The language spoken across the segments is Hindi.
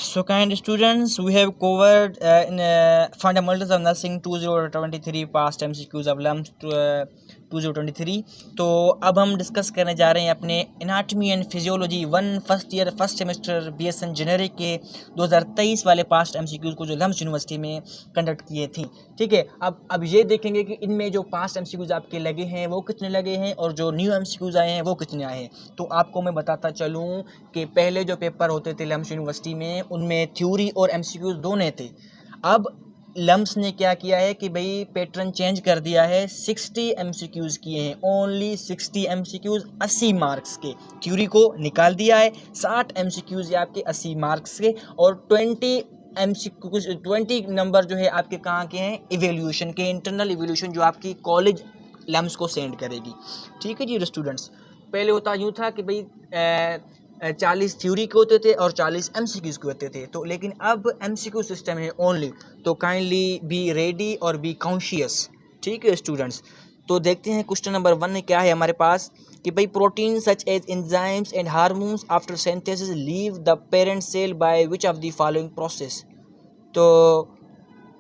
So, kind students, we have covered in fundamentals of nursing 2023 past MCQs of LUMS 2023। तो अब हम डिस्कस करने जा रहे हैं अपने anatomy and physiology first year first semester BSN generic के 2023 वाले पास्ट MCQs को जो LUMS यूनिवर्सिटी में कंडक्ट किए थी। ठीक है, अब ये देखेंगे कि इनमें जो पास्ट MCQs आपके लगे हैं वो कितने लगे हैं और जो न्यू MCQs आए हैं वो कितने आए हैं। तो आपको मैं बताता चलूँ कि पहले जो पेपर होते थे LUMS यूनिवर्सिटी में उनमें थ्योरी और MCQs दोनों थे। अब LUMS ने क्या किया है कि भाई पैटर्न चेंज कर दिया है, 60 MCQs किए हैं, ओनली 60 MCQs 80 मार्क्स के, थ्योरी को निकाल दिया है। 60 MCQs ये आपके 80 मार्क्स के और 20 नंबर जो है आपके कहाँ के हैं, इवेल्यूशन के, इंटरनल इवेल्यूशन जो आपकी कॉलेज LUMS को सेंड करेगी। ठीक है जी स्टूडेंट्स, पहले होता यूँ था कि भाई 40 थ्योरी के होते थे और 40 MCQs के होते थे, तो लेकिन अब MCQ सिस्टम है ओनली। तो काइंडली बी रेडी और बी कॉन्शियस। ठीक है स्टूडेंट्स, तो देखते हैं क्वेश्चन नंबर 1 में क्या है हमारे पास कि भाई protein such as enzymes and hormones after synthesis leave the parent cell by which of the following process. तो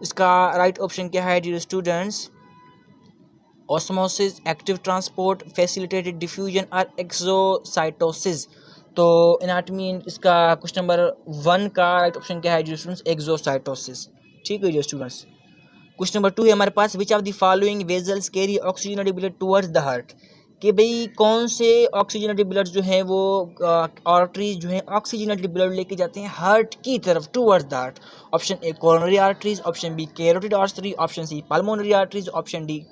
इसका राइट ऑप्शन क्या है dear students? Osmosis, active transport, facilitated diffusion और एक्सोसाइटोसिस। तो एनाटमी इसका क्वेश्चन नंबर 1 का राइट ऑप्शन क्या है स्टूडेंट्स? एक्सोसाइटोसिस। ठीक है स्टूडेंट्स। क्वेश्चन नंबर 2 है हमारे पास, which of the following vessels carry oxygenated blood towards the heart. कि भाई कौन से ऑक्सीजनेटेड ब्लड जो है वो आर्टरीज जो है ऑक्सीजनेटेड ब्लड लेके जाते हैं हार्ट की तरफ, towards the heart. Option A coronary arteries, option B carotid artery, option C pulmonary arteries, option D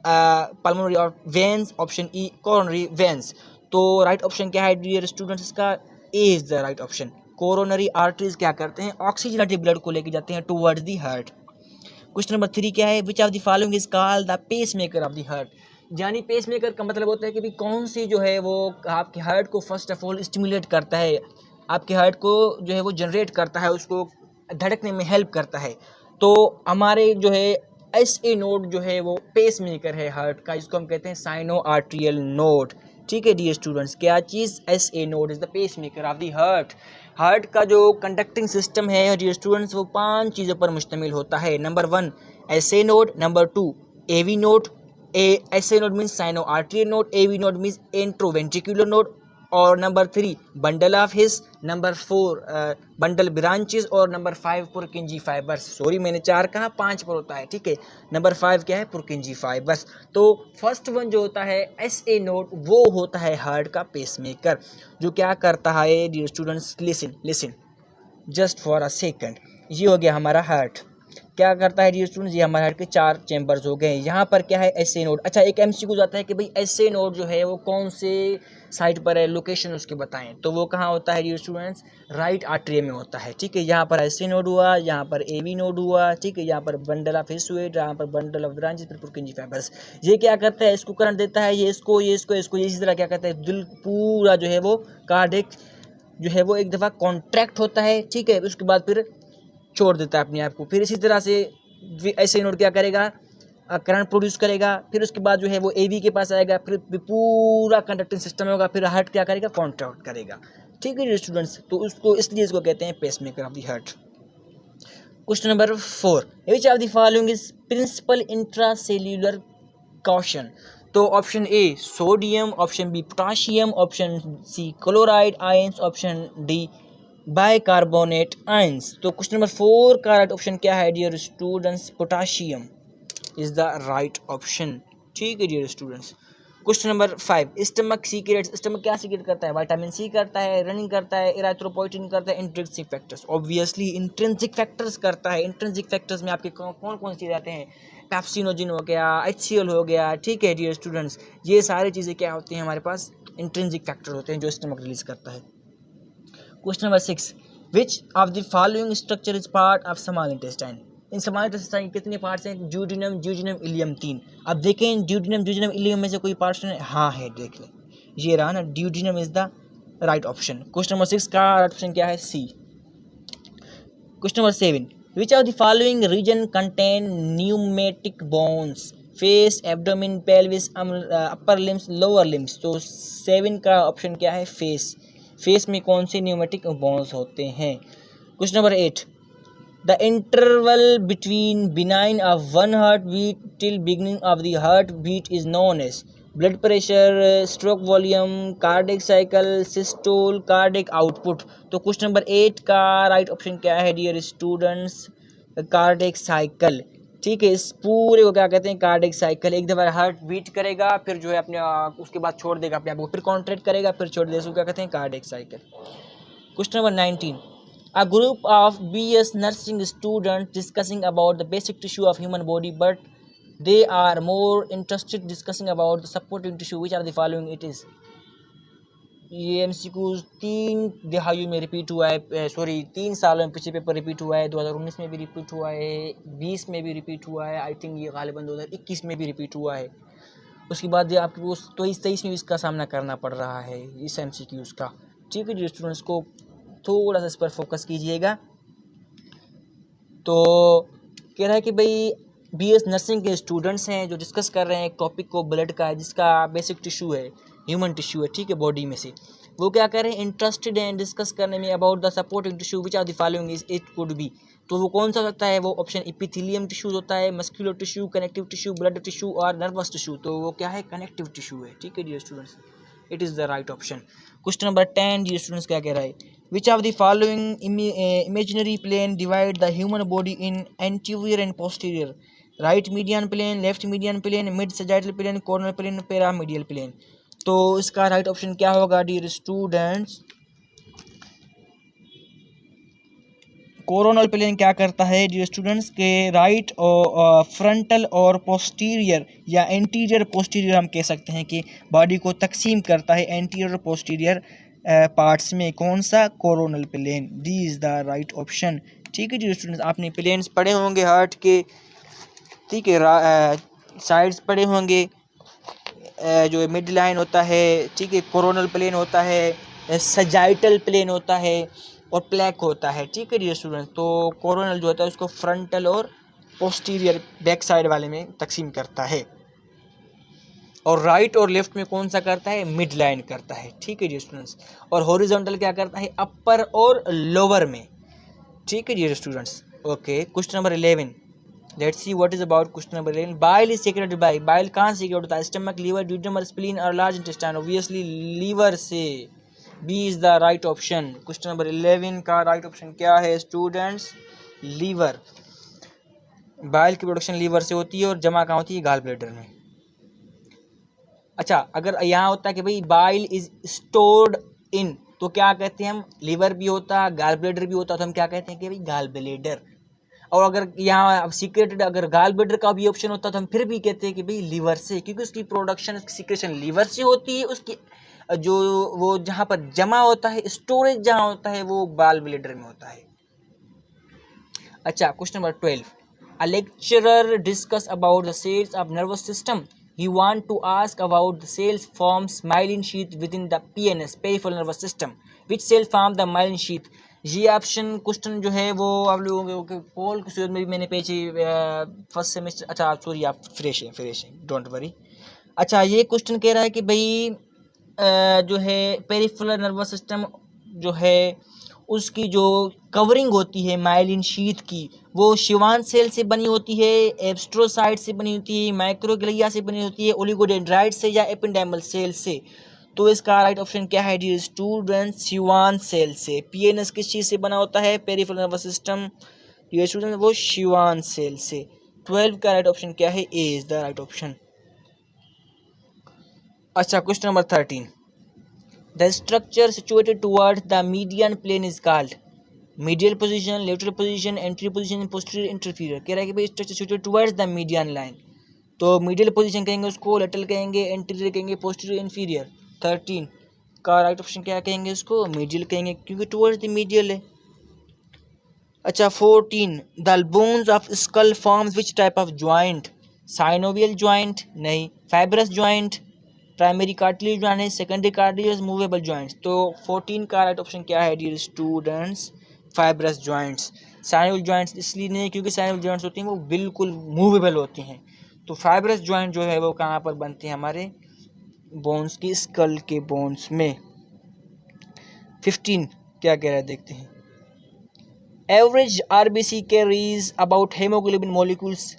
pulmonary veins, option E coronary veins. तो राइट ऑप्शन क्या है डियर स्टूडेंट्स? इसका A is the right option. Coronary arteries क्या करते हैं? ऑक्सीजनेटेड ब्लड को लेके जाते हैं towards the heart. Question number 3 क्या है? Which of the following is called the pacemaker of the heart. यानी पेस मेकर का मतलब होता है कि भाई कौन सी जो है वो आपके हार्ट को फर्स्ट ऑफ ऑल स्टिमुलेट करता है, आपके हार्ट को जो है वो जनरेट करता है, उसको धड़कने में हेल्प करता है। तो हमारे जो है SA नोड जो है वो पेस मेकर है हार्ट का, इसको हम कहते हैं साइनो आर्ट्रियल नोड। ठीक है डियर स्टूडेंट्स, क्या चीज़? SA node is the pacemaker of the heart. Heart का जो कंडक्टिंग सिस्टम है डियर स्टूडेंट्स वो 5 चीज़ों पर मुश्तमिल होता है। Number 1 SA node, number 2 AV node, SA node means sino atrial node, AV node means atrioventricular node, और number 3 bundle of His, number 4 bundle branches, और नंबर 5 पुरकिंजी फाइबर्स। सॉरी मैंने 4 कहा, 5 पर होता है। ठीक है, नंबर 5 क्या है? पुरकिंजी फाइबर्स। तो फर्स्ट वन जो होता है SA नोड वो होता है हार्ट का पेसमेकर, जो क्या करता है dear students? Listen listen just for a second. ये हो गया हमारा हार्ट, क्या करता है डियर स्टूडेंट्स? ये हमारे हार्ट के 4 चैम्बर्स हो गए। यहाँ पर क्या है? SA node. अच्छा, एक MCQ जाता है कि भाई SA नोड जो है वो कौन से साइड पर है, लोकेशन उसके बताएं। तो वो कहाँ होता है डियर स्टूडेंट्स? राइट आर्टरी में होता है। ठीक है, यहाँ पर SA नोड हुआ, यहाँ पर AV नोड हुआ, ठीक है, यहाँ पर बंडल ऑफ हिस्टोइड, यहाँ पर बंडल ऑफ ब्रांचेस, फिर पुरकिंजी फाइबर्स। ये क्या करता है? इसको करंट देता है, ये इसको, ये इसको, इसको, इसी तरह क्या करता है? दिल पूरा जो है वो कार्डियक जो है वो एक दफ़ा कॉन्ट्रैक्ट होता है। ठीक है, उसके बाद फिर छोड़ देता है अपने आप को। फिर इसी तरह से ऐसे नोड क्या करेगा? करंट प्रोड्यूस करेगा, फिर उसके बाद जो है वो AV के पास आएगा, फिर पूरा कंडक्टिंग सिस्टम होगा, फिर हार्ट क्या करेगा? कॉन्ट्रैक्ट करेगा। ठीक है स्टूडेंट्स, तो उसको इसलिए इसको कहते हैं pacemaker of the heart. Question number 4, which of the following is principal intracellular cation. तो option A sodium, option B potassium, option C chloride ions, option D bicarbonate ions. तो क्वेश्चन नंबर 4 का राइट ऑप्शन क्या है dear students? Potassium is the right option. ठीक है dear students. Question number 5, stomach secretes. Stomach क्या सीक्रेट करता है? विटामिन C करता है, रनिंग करता है, इरिथ्रोपोइटिन करता है, intrinsic factors. Obviously intrinsic factors करता है। इंट्रिंसिक फैक्टर्स में आपके कौन कौन से आते हैं? पैप्सिनोजिन हो गया, HCl हो गया। ठीक है डियर स्टूडेंट्स, ये सारी चीज़ें क्या होती हैं हमारे पास? इंट्रिंसिक फैक्टर होते हैं जो स्टमक रिलीज करता है। Question number 6, which of the following structure is part of small intestine. In small intestine कितने पार्ट्स हैं? Duodenum, duodenum, ileum, 3। अब देखें ड्यूडेनम, ड्यूडेनम, इलियम में से कोई पार्ट्स है? हाँ है, देख लें, ये रहा ना, duodenum is the right option. Question number 6 का राइट ऑप्शन क्या है? C. Question number 7, which of the following region contain pneumatic bones? Face, abdomen, pelvis, upper limbs, lower limbs. तो 7 का ऑप्शन क्या है? फेस। फेस में कौन से न्यूमेटिक बोन्स होते हैं? Question number 8, the interval between benign of one heartbeat till beginning of the heartbeat is known as blood pressure, stroke volume, cardiac cycle, systole, cardiac output। तो क्वेश्चन नंबर 8 का राइट ऑप्शन क्या है डियर स्टूडेंट्स? Cardiac cycle. ठीक है, इस पूरे को क्या कहते हैं? Cardiac cycle. एक दफ़ा हार्ट बीट करेगा, फिर जो है अपने उसके बाद छोड़ देगा अपने आप को, फिर कॉन्ट्रैक्ट करेगा, फिर छोड़ देगा, उसको क्या कहते हैं? Cardiac cycle. Question number 19, a group of BS nursing students discussing about the basic tissue of human body, but they are more interested discussing about the supporting tissue. Which are the following? It is ये एमसीक्यू 3 दिहाइयों में रिपीट हुआ है, सॉरी 3 सालों में पीछे पेपर रिपीट हुआ है, 2019 में भी रिपीट हुआ है, 20 में भी रिपीट हुआ है, आई थिंक ये गालिबन 2021 में भी रिपीट हुआ है। उसके बाद ये आपको 23 में भी इसका सामना करना पड़ रहा है इस एमसीक्यूज़ का। ठीक है जी स्टूडेंट्स, को थोड़ा सा इस पर फोकस कीजिएगा। तो कह रहा है कि भाई बीएस नर्सिंग के स्टूडेंट्स हैं जो डिस्कस कर रहे हैं एक टॉपिक को ब्लड का, जिसका बेसिक टिश्यू है, ह्यूमन टिश्यू है, ठीक है, बॉडी में से। वो क्या कर रहे हैं? इंटरेस्टेड हैं डिस्कस करने में about the supporting tissue which are the following is it could be. तो वो कौन सा होता है? वो ऑप्शन इपिथेलियम टिश्यूज होता है, muscular tissue, connective tissue, blood tissue और नर्वस टिश्यू। तो वो क्या है? कनेक्टिव टिश्यू है। ठीक है dear students, it is the right option. Question number 10 dear students क्या कह रहा है? Which of the following imaginary plane divide the human body in anterior and posterior? Right median plane, left median plane, mid sagittal plane, coronal plane, paramedial plane। तो इसका राइट ऑप्शन क्या होगा डियर स्टूडेंट्स? कोरोनल प्लेन क्या करता है डियर स्टूडेंट्स के राइट और फ्रंटल और पोस्टीरियर या एंटीरियर पोस्टीरियर हम कह सकते हैं कि बॉडी को तकसीम करता है एंटीरियर और पोस्टीरियर पार्ट्स में। कौन सा? Coronal plane. D is the right option. ठीक है डियर स्टूडेंट्स, आपने प्लेन्स पढ़े होंगे हार्ट के, ठीक है, साइड्स पढ़े होंगे, जो मिड लाइन होता है, ठीक है, कोरोनल प्लेन होता है, सजाइटल प्लेन होता है और प्लेक होता है। ठीक है डियर स्टूडेंट्स, तो कोरोनल जो होता है उसको फ्रंटल और पोस्टीरियर बैक साइड वाले में तकसीम करता है, और राइट और लेफ्ट में कौन सा करता है? मिड लाइन करता है। ठीक है डियर स्टूडेंट्स, और हॉरिजॉन्टल क्या करता है? अपर और लोअर में। ठीक है dear students, okay. Question number 11, let's see what is about question number 11। Bile is secreted by, bile कहाँ से सीक्रेट होता है? स्टमक, लीवर, ड्यूडेनम और स्प्लीन और लार्ज इंटेस्टाइन। ऑब्वियसली लीवर से। B is the right option. Question number 11 का राइट ऑप्शन क्या है स्टूडेंट्स? लीवर। बाइल की प्रोडक्शन लीवर से होती है और जमा कहाँ होती है? गॉल ब्लैडर में। अच्छा, अगर यहाँ होता है कि भाई बाइल इज स्टोर्ड इन, तो क्या कहते हैं हम? लीवर भी होता, गॉल ब्लैडर भी होता, तो हम क्या कहते हैं कि भाई गॉल ब्लैडर। और अगर यहाँ सीक्रेटेड अगर गॉल ब्लैडर का भी ऑप्शन होता तो हम फिर भी कहते हैं कि भाई लीवर से, क्योंकि उसकी प्रोडक्शन, उसकी सीक्रेशन लीवर से होती है, उसकी जो वो जहाँ पर जमा होता है, स्टोरेज जहाँ होता है, वो गॉल ब्लैडर में होता है। अच्छा, question number 12, a lecturer discuss about the cells of nervous system. He want to ask about the cells form myelin sheath within the PNS, peripheral nervous system. Which cell form the myelin sheath? ये ऑप्शन क्वेश्चन जो है वो आप लोगों के पोल की सूरत में भी मैंने पेची फर्स्ट सेमेस्टर, अच्छा सॉरी आप फ्रेश हैं, डोंट वरी। अच्छा, ये क्वेश्चन कह रहा है कि भाई जो है पेरिफेरल नर्वस सिस्टम जो है उसकी जो कवरिंग होती है माइलिन शीथ की, वो शिवान सेल से बनी होती है, एब्स्ट्रोसाइट से बनी होती है, माइक्रोग्लिया से बनी होती है, ओलिगोडेंड्राइट से या एपिडेमल सेल से। तो इसका राइट ऑप्शन क्या है डियर स्टूडेंट? शिवान सेल से। पीएनएस किस चीज़ से बना होता है? Peripheral nervous system dear student, वो शिवान सेल से। 12 का राइट ऑप्शन क्या है? A is the right option. अच्छा, question number 13, the structure situated towards the median plane is called medial position, lateral position, anterior position, posterior inferior. कह रहा है कि भाई structure situated towards the median line, तो मीडियल पोजीशन कहेंगे उसको, लेटरल कहेंगे, एंटीरियर कहेंगे, पोस्टीरियर इंफीरियर। 13 का राइट ऑप्शन क्या कहेंगे उसको? मीडियल कहेंगे, क्योंकि टुवर्ड्स द मीडियल है। अच्छा, 14, the bones of skull forms which type of joint? Synovial joint नहीं, fibrous joint, primary cartilage joint है, सेकेंडरी कार्टिलेज, मूवेबल ज्वाइंट्स। तो 14 का राइट ऑप्शन क्या है dear students? Fibrous joints. Synovial joints इसलिए नहीं क्योंकि साइनोवियल ज्वाइंट्स होती हैं वो बिल्कुल मूवेबल होती हैं, तो फाइब्रस ज्वाइंट जो है वो कहाँ पर बनते हैं? हमारे बोन्स की, स्कल के बोन्स में। 15 क्या कह रहा है देखते हैं। Average RBC carries about hemoglobin molecules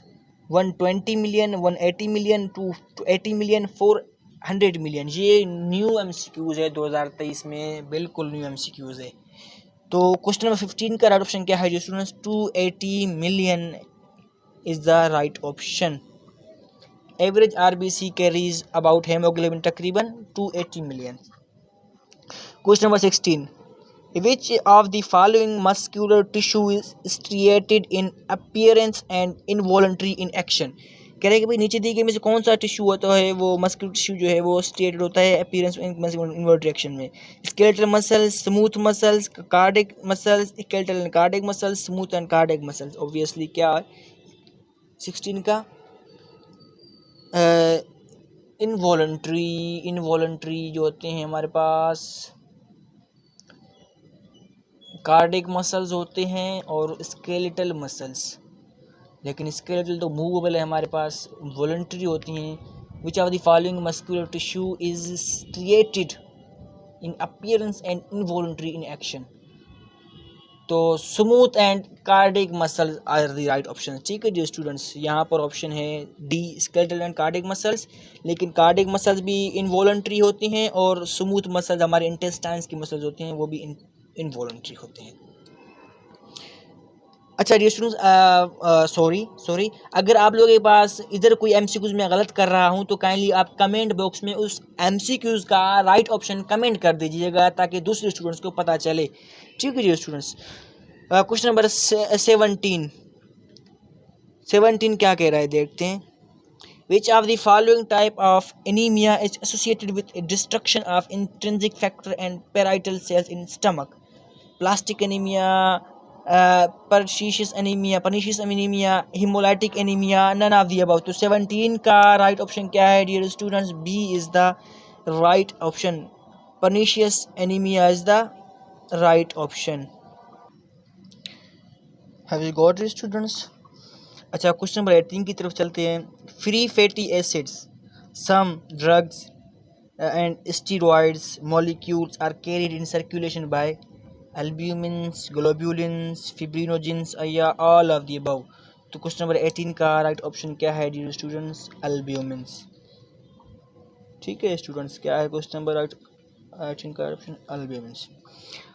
120 million, 180 million, 280 million, 400 million। ये न्यू MCQs है 2023 में, बिल्कुल न्यू MCQs है। तो क्वेश्चन नंबर 15 का राइट ऑप्शन क्या है students? 280 million is the right option. Average RBC carries about haemoglobin तकरीबन 280 million. Question number 16, which of the following muscular tissue is striated in appearance and involuntary in action? कह रहे हैं कि भाई नीचे दी गई में से कौन सा टिश्यू होता है वो मस्कुलर टिश्यू जो है वो स्ट्रेटेड होता है अपीयरेंस इन्वर्टरी एक्शन में? Skeletal muscles, smooth muscles, cardiac muscles, skeletal and cardiac muscles, smooth and cardiac muscles. Obviously क्या है 16 का इनवॉलंटरी जो होते हैं हमारे पास कार्डिक मसल्स होते हैं और स्केलेटल मसल्स, लेकिन स्केलेटल तो मूवेबल है हमारे पास, वॉलंटरी होती हैं। Which of the following muscular tissue is striated in appearance and involuntary in action? तो smooth and cardiac muscles are the right option. ठीक है जी स्टूडेंट्स, यहाँ पर ऑप्शन है D skeletal and cardiac muscles, लेकिन कार्डिक मसल्स भी इनवॉलंटरी होती हैं और स्मूथ मसल्स हमारे इंटेस्टाइन्स की मसल्स होती हैं वो भी इनवॉलंटरी होते हैं। अच्छा डियर स्टूडेंट्स, सॉरी अगर आप लोगों के पास इधर कोई MCQs में गलत कर रहा हूं तो काइंडली आप कमेंट बॉक्स में उस MCQs का राइट ऑप्शन कमेंट कर दीजिएगा ताकि दूसरे स्टूडेंट्स को पता चले। ठीक है डियर स्टूडेंट्स, क्वेश्चन नंबर 17 क्या कह रहा है देखते हैं। Which of the following type of anemia is associated with a destruction of intrinsic factor and parietal cells in stomach? Plastic anemia, pernicious anemia, hemolytic anemia, none of the above। तो 17 का राइट ऑप्शन क्या है dear students? B is the right option. pernicious anemia is the right option. Have you got it students? अच्छा क्वेश्चन नंबर 18 की तरफ चलते हैं। Free fatty acids, some drugs and steroids molecules are carried in circulation by albumins, globulins, fibrinogens या ऑल ऑफ द अबव? तो क्वेश्चन नंबर 18 का राइट ऑप्शन क्या है डियर स्टूडेंट्स? एल्ब्यूमिन्स। ठीक है स्टूडेंट्स, क्या है क्वेश्चन नंबर 18 का ऑप्शन? एल्ब्यूमिन्स।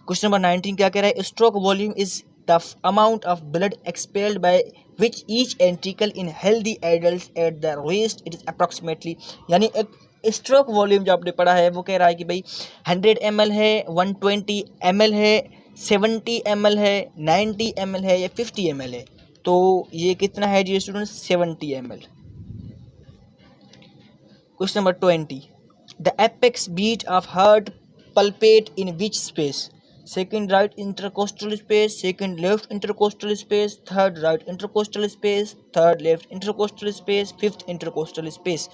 क्वेश्चन नंबर 19 क्या कह रहा है? Stroke volume is the amount of blood expelled by which each ventricle in healthy adults at the waist it is approximately। यानी एक स्ट्रोक वॉल्यूम जो आपने पढ़ा है वो कह रहा है कि भाई 100 ml है, 120 ml है, 70 ml है, 90 ml है या 50 ml है। तो ये कितना है जी students? 70 ml। Question number 20, the apex beat of heart palpate in which space? Second right intercostal space, second left intercostal space, third right intercostal space, third left intercostal space, fifth intercostal space।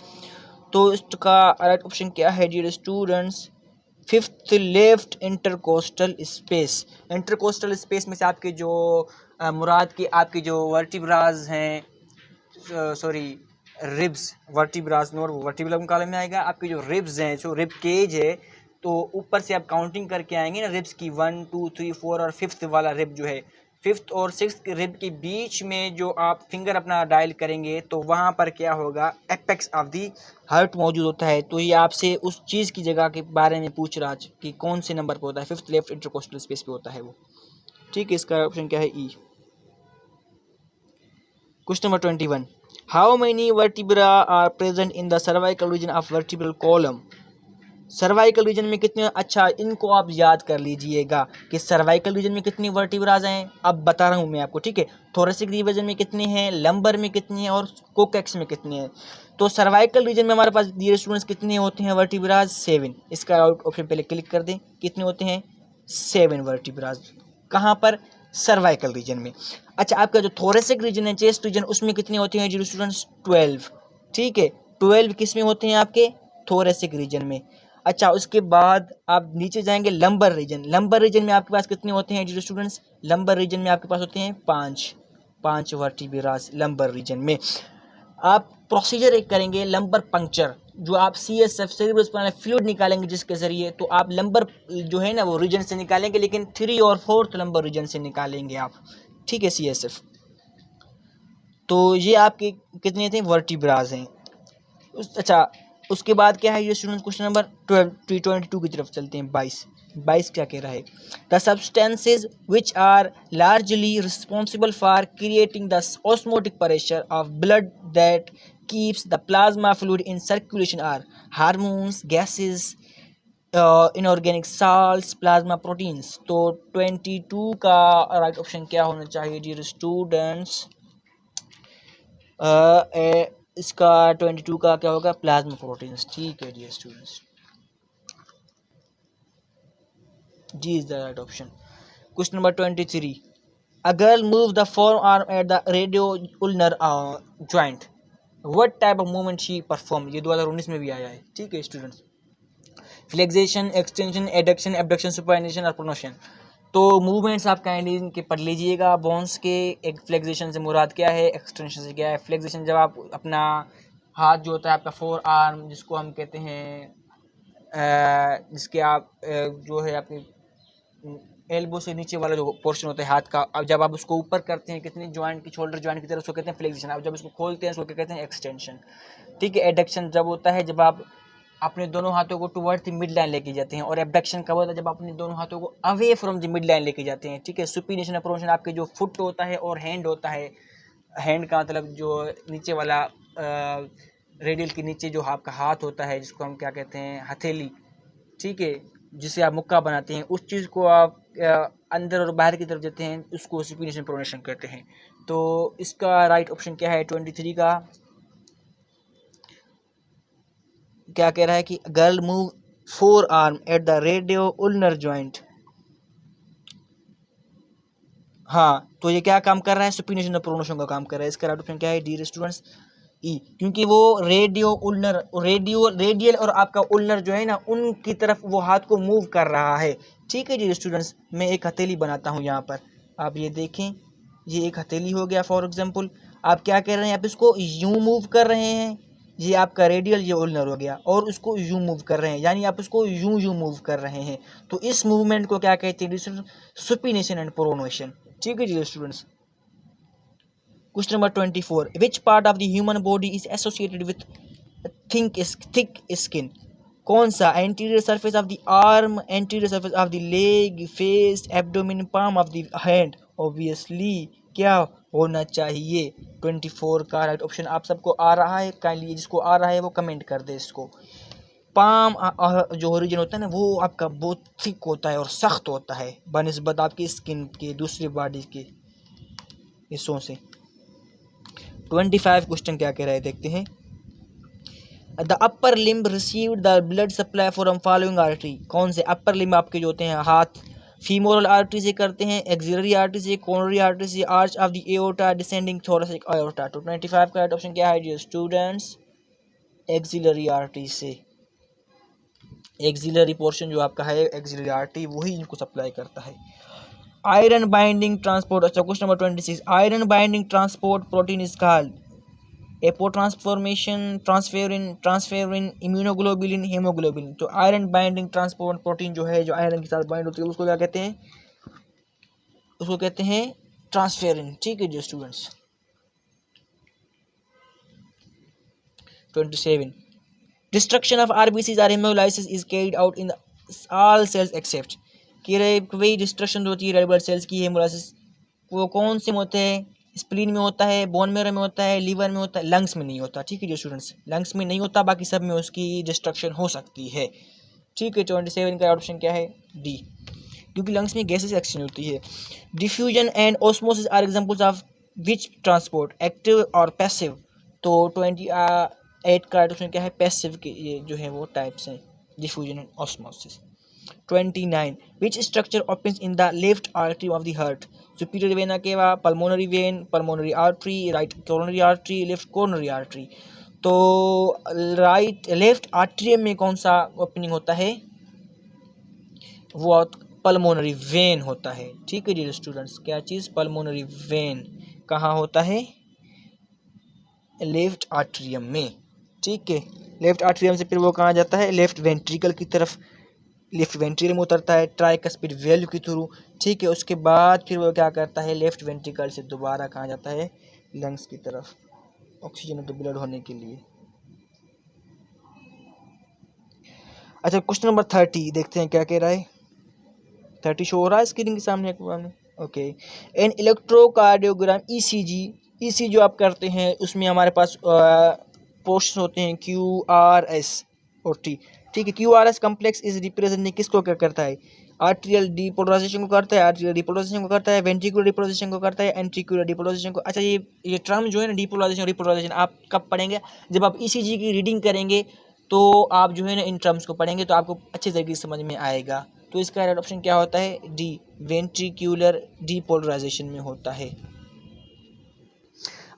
तो इसका राइट ऑप्शन क्या है dear students? Fifth left intercostal space. Intercostal space में से आपके जो मुराद के आपके जो वर्टिब्राज हैं, सॉरी रिब्स, वर्टिब्राज नोर वर्टिब्रम कॉलम में आएगा। आपके जो रिब्स हैं, जो रिब केज है, तो ऊपर से आप काउंटिंग करके आएंगे ना रिब्स की, 1 2 3 4 और फिफ्थ वाला रिब जो है, फिफ्थ और सिक्स्थ रिब के बीच में जो आप फिंगर अपना डायल करेंगे तो वहाँ पर क्या होगा? एपेक्स ऑफ दी हार्ट मौजूद होता है। तो ये आपसे उस चीज़ की जगह के बारे में पूछ रहा है कि कौन से नंबर पर होता है? फिफ्थ लेफ्ट इंटरकोस्टल स्पेस पे होता है वो। ठीक है, इसका ऑप्शन क्या है? E. Question number 21, how many vertebra are present in the cervical region of vertebral column? Cervical region में कितने? अच्छा इनको आप याद कर लीजिएगा कि सर्वाइकल रीजन में कितनी वर्टिब्राज हैं। अब बता रहा हूँ मैं आपको, ठीक है। थोरेसिक रीजन में कितने हैं, लंबर में कितने हैं और कोकेक्स में कितने हैं। तो सर्वाइकल रीजन में हमारे पास डियर स्टूडेंट्स कितने होते हैं वर्टिब्राज? 7। इसका ऑप्शन पहले क्लिक कर दें। कितने होते हैं? 7 वर्टिब्राज। कहाँ पर? सर्वाइकल रीजन में। अच्छा आपका जो थोरेसिक रीजन है, चेस्ट रीजन, उसमें कितने होते हैं डियर स्टूडेंट्स? 12। ठीक है, 12 किस में होते हैं? आपके थोरेसिक रीजन में। अच्छा उसके बाद आप नीचे जाएंगे लंबर रीजन। लंबर रीजन में आपके पास कितने होते हैं डियर स्टूडेंट्स? लंबर रीजन में आपके पास होते हैं 5 वर्टिब्रास लंबर रीजन में। आप प्रोसीजर एक करेंगे लंबर पंक्चर। जो आप CSF सेरेब्रोस्पाइनल फ्लूइड निकालेंगे जिसके ज़रिए, तो आप लंबर जो है ना वो रीजन से निकालेंगे, लेकिन 3 और 4th लंबर रीजन से निकालेंगे आप, ठीक है, CSF। तो ये आपके कितने थे, वर्टिब्राज हैं। अच्छा, उसके बाद क्या है ये स्टूडेंट, क्वेश्चन नंबर 22 की तरफ चलते हैं। 22 क्या कह रहा है, the substances which are largely responsible for creating the osmotic pressure of blood that keeps the plasma fluid in circulation are hormones, gases, inorganic salts, plasma proteins. तो 22 का राइट ऑप्शन क्या होना चाहिए डियर स्टूडेंट्स, इसका 22 का क्या होगा, प्लाज्मा प्रोटीन्स, ठीक है dear students, G is the right option. Question number 23, a girl move the forearm at the radio ulnar joint, what type of movement she perform, ये 2019 में भी आया है, ठीक है students. Flexion, extension, adduction, abduction, supination और प्रोनेशन। तो मूवमेंट्स आप काइंडली के पढ़ लीजिएगा बोन्स के। एक फ्लेक्सेशन से मुराद क्या है, एक्सटेंशन से क्या है। फ्लेक्सेशन जब आप अपना हाथ जो होता है आपका फोर आर्म, जिसको हम कहते हैं जिसके आप जो है आपके एल्बो से नीचे वाला जो पोर्शन होता है हाथ का, अब जब आप उसको ऊपर करते हैं कितनी जॉइंट की, शोल्डर जॉइंट की तरफ, उसको कहते हैं फ्लेक्सेशन। अब जब उसको खोलते हैं उसको क्या कहते हैं, एक्सटेंशन, ठीक है। एडक्शन जब होता है जब आप अपने दोनों हाथों को टुवर्ड द मिड लाइन लेके जाते हैं, और एबडक्शन कब होता है जब आप अपने दोनों हाथों को away from the mid line लेके जाते हैं, ठीक है। सुपीनेशन और प्रोनेशन आपके जो फुट होता है और हैंड होता है, हैंड का मतलब जो नीचे वाला रेडियल के नीचे जो आपका हाथ होता है जिसको हम क्या कहते हैं, हथेली, ठीक है, जिसे आप मुक्का बनाते हैं, उस चीज़ को आप अंदर और बाहर की तरफ देते हैं, उसको सुपीनेशन प्रोनेशन कहते हैं। तो इसका राइट ऑप्शन क्या है 23 का, क्या कह रहा है कि girl move forearm at the radio ulnar joint. हाँ, तो ये क्या काम कर रहा है, सुपीनेशन और प्रोनेशन का काम कर रहा है। इसका राइट ऑप्शन क्या है डियर स्टूडेंट्स, ई, क्योंकि वो रेडियो उल्नर, रेडियल और आपका उल्नर जो है ना उनकी तरफ वो हाथ को मूव कर रहा है, ठीक है डियर स्टूडेंट्स। मैं एक हथेली बनाता हूँ यहाँ पर, आप ये देखें, ये एक हथेली हो गया फॉर एग्जाम्पल। आप क्या कर रहे हैं, आप इसको यूं मूव कर रहे हैं, ये आपका रेडियल, ये उल्नर हो गया, और उसको यूं मूव कर रहे हैं, यानी आप इसको यूं यूं मूव कर रहे हैं। तो इस मूवमेंट को क्या कहते हैं, सुपीनेशन एंड प्रोनेशन, ठीक है dear students. Question number 24, which part of the human body is associated with thick skin, कौन सा, anterior surface of the arm, anterior surface of the leg, face, abdomen, palm of the hand, obviously क्या होना चाहिए 24 का राइट ऑप्शन। आप सबको आ रहा है, काइंडली जिसको आ रहा है वो कमेंट कर दे इसको। पाम जो ओरिजिन होता है ना वो आपका बहुत थिक होता है और सख्त होता है बनिस्बत आपकी स्किन के दूसरी बॉडी के हिस्सों से। 25 क्वेश्चन क्या कह रहा है देखते हैं, the upper limb received the blood supply from following artery, कौन से अपर लिम्ब आपके जो होते हैं हाथ, फीमोरल आर्टरी से करते हैं, एक्सिलरी आर्टरी से, कोरोनरी आर्टरी से, arch of the aorta, descending thoracic aorta. तो 25 का राइट ऑप्शन क्या है डियर स्टूडेंट्स, एक्सिलरी आर्टरी से। एक्सिलरी पोर्शन जो आपका है एक्सिलरी आर्टरी वही इनको सप्लाई करता है। आयरन बाइंडिंग ट्रांसपोर्ट, अच्छा question number 26, iron binding transport protein is called apotransformation, transferrin, immunoglobulin, haemoglobin. तो आयरन बाइंडिंग ट्रांसपोर्ट प्रोटीन जो है जो आयरन के साथ बाइंड होती है उसको क्या कहते हैं, उसको कहते हैं ट्रांसफेरिन, ठीक है जी स्टूडेंट्स। 27, डिस्ट्रक्शन ऑफ आरबीसीज और hemolysis is carried out in all cells except, कि वही डिस्ट्रक्शन होती है रेड ब्लड सेल्स की, हेमोलाइसिस वो कौन से में होते हैं, स्प्लीन में होता है, बोन मेरो में होता है, लीवर में होता है, लंग्स में नहीं होता, ठीक है जो स्टूडेंट्स, लंग्स में नहीं होता, बाकी सब में उसकी डिस्ट्रक्शन हो सकती है, ठीक है। 27 का ऑप्शन क्या है, डी, क्योंकि लंग्स में गैसेस एक्सचेंज होती है। Diffusion and osmosis are examples of which transport, active और पैसिव। तो 28 का ऑप्शन क्या है, पैसिव के ये जो है वो टाइप्स हैं, diffusion and osmosis. 29, which structure opens in the left artery of the heart, superior vena cava, pulmonary vein, pulmonary artery, right coronary artery, left coronary artery। तो राइट लेफ्ट आर्ट्रियम में कौन सा ओपनिंग होता है, वो पल्मोनरी वेन होता है, ठीक है डियर स्टूडेंट्स। क्या चीज़, पल्मोनरी वेन कहाँ होता है, लेफ्ट आर्ट्रियम में, ठीक है। लेफ्ट आर्ट्रियम से फिर वो कहाँ जाता है, लेफ्ट वेंट्रिकल की तरफ, लेफ्ट वेंट्रिकल में उतरता है ट्राइकस्पिड वेल्व के थ्रू। ठीक है, उसके बाद फिर वो क्या करता है, लेफ्ट वेंट्रिकल से दोबारा कहाँ जाता है, लंग्स की तरफ, ऑक्सीजन ऑफ द ब्लड होने के लिए। अच्छा, क्वेश्चन नंबर 30 देखते हैं क्या कह रहा है। 30 शो हो रहा है स्क्रीन के सामने okay. An electrocardiogram ECG, ECG जो आप करते हैं उसमें हमारे पास पोर्शन होते हैं QRS और T। ठीक है, QRS कम्प्लेक्स इस रिप्रेजेंट किसको क्या करता है, आर्ट्रियल डिपोलराइजेशन को करता है, आर्ट्रियल डिपोलराइजेशन को करता है, वेंट्रिकुलर डिपोलराइजेशन को करता है, एंट्रिकुलर डिपोलराइजेशन को। अच्छा, ये टर्म जो है ना, डिपोलराइजेशन और रिपोलराइजेशन, आप कब पढ़ेंगे, जब आप ईसीजी की रीडिंग करेंगे तो आप जो है ना इन टर्म्स को पढ़ेंगे तो आपको अच्छे तरीके से समझ में आएगा। तो इसका राइट ऑप्शन क्या होता है, डी, वेंट्रिक्यूलर डीपोलराइजेशन में होता है।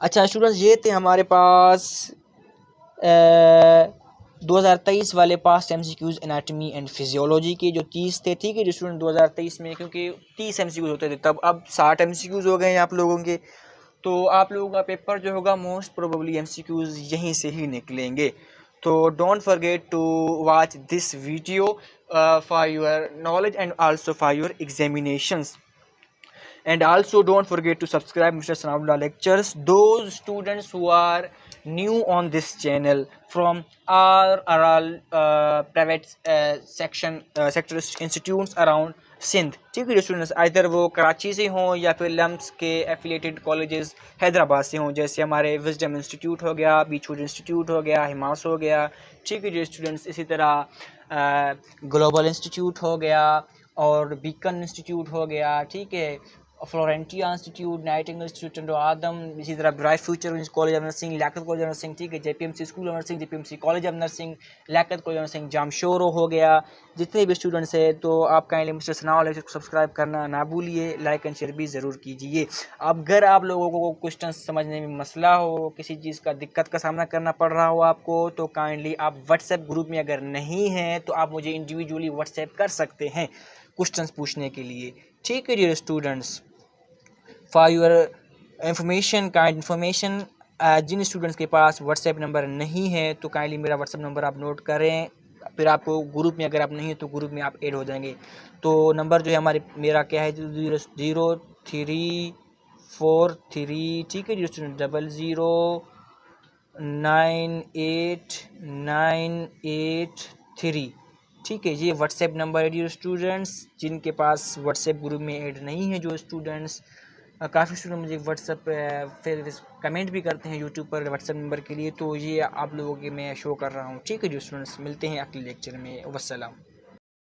अच्छा स्टूडेंट्स, ये थे हमारे पास 2023 वाले past MCQs anatomy and physiology के जो 30 थे। ठीक है जो स्टूडेंट 2023 में, क्योंकि 30 एमसीक्यूज होते थे तब, अब 60 एमसीक्यूज हो गए हैं आप लोगों के। तो आप लोगों का पेपर जो होगा मोस्ट प्रोबेबली एमसीक्यूज यहीं से ही निकलेंगे। तो don't forget to watch this video for your knowledge and also for your examinations. And also don't forget to subscribe Mr. Sanabullah lectures. Those students who are new on this channel from all private sector institutes around Sindh. ठीक है स्टूडेंट्स, आइधर वो कराची से हों या फिर लम्स के एफिलेटेड कॉलेजेस हैदराबाद से हों, जैसे हमारे विजडम इंस्टीट्यूट हो गया, बीचवुड इंस्टीट्यूट हो गया, हिमास हो गया। ठीक है जो स्टूडेंट्स, इसी तरह ग्लोबल इंस्टीट्यूट हो गया और बीकन इंस्टीट्यूट हो गया। ठीक है, Florentia institute, Nightingale institute Adam, इसी तरह bright future college of nursing, Liaquat college of nursing. ठीक है, JPMC school of nursing, JPMC college of nursing, Liaquat college of nursing, Jamshoro हो गया। जितने भी स्टूडेंट्स हैं तो आप काइंडली मिस्टर सनाउल लेक्चर को सब्सक्राइब करना ना भूलिए, लाइक एंड शेयर भी ज़रूर कीजिए। अगर आप लोगों को क्वेश्चन समझने में मसला हो, किसी चीज़ का दिक्कत का सामना करना पड़ रहा हो आपको, तो काइंडली आप व्हाट्सएप ग्रुप में अगर नहीं हैं तो आप मुझे इंडिविजुअली व्हाट्सएप कर सकते हैं क्वेश्चंस पूछने के लिए। ठीक है dear students, for your information, kind information, जिन स्टूडेंट्स के पास व्हाट्सएप नंबर नहीं है तो काइंडली मेरा व्हाट्सएप नंबर आप नोट करें, फिर आपको ग्रुप में अगर आप नहीं है तो ग्रुप में आप ऐड हो जाएंगे। तो नंबर जो है मेरा क्या है, 00343। ठीक है जी स्टूडेंट, 00989883। ठीक है, ये व्हाट्सएप नंबर है डियर स्टूडेंट्स। जिनके पास व्हाट्सएप ग्रुप में ऐड नहीं है, जो स्टूडेंट्स, काफ़ी स्टूडेंट मुझे व्हाट्सएप फिर कमेंट भी करते हैं यूट्यूब पर व्हाट्सएप नंबर के लिए, तो ये आप लोगों के मैं शो कर रहा हूँ। ठीक है जो स्टूडेंट्स, मिलते हैं अगले लेक्चर में। वस्सलाम।